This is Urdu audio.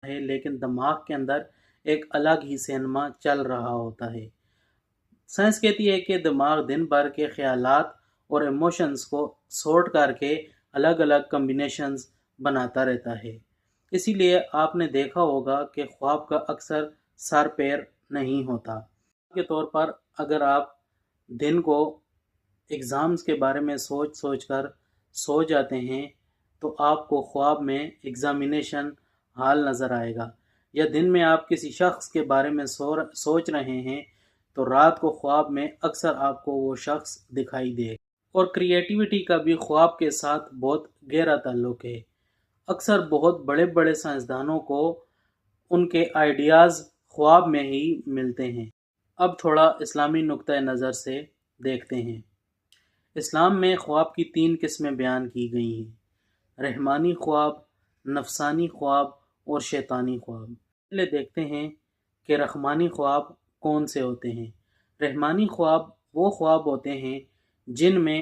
ہے، لیکن دماغ کے اندر ایک الگ ہی سینما چل رہا ہوتا ہے۔ سائنس کہتی ہے کہ دماغ دن بھر کے خیالات اور ایموشنز کو سورٹ کر کے الگ الگ کمبینیشنز بناتا رہتا ہے۔ اسی لیے آپ نے دیکھا ہوگا کہ خواب کا اکثر سر پیر نہیں ہوتا۔ کے طور پر اگر آپ دن کو ایگزامز کے بارے میں سوچ سوچ کر سو جاتے ہیں تو آپ کو خواب میں ایگزامینیشن حال نظر آئے گا، یا دن میں آپ کسی شخص کے بارے میں سوچ رہے ہیں تو رات کو خواب میں اکثر آپ کو وہ شخص دکھائی دے گا۔ اور کریٹیوٹی کا بھی خواب کے ساتھ بہت گہرا تعلق ہے۔ اکثر بہت بڑے بڑے سائنسدانوں کو ان کے آئیڈیاز خواب میں ہی ملتے ہیں۔ اب تھوڑا اسلامی نقطہ نظر سے دیکھتے ہیں۔ اسلام میں خواب کی 3 قسمیں بیان کی گئی ہیں: رحمانی خواب، نفسانی خواب اور شیطانی خواب۔ پہلے دیکھتے ہیں کہ رحمانی خواب کون سے ہوتے ہیں۔ رحمانی خواب وہ خواب ہوتے ہیں جن میں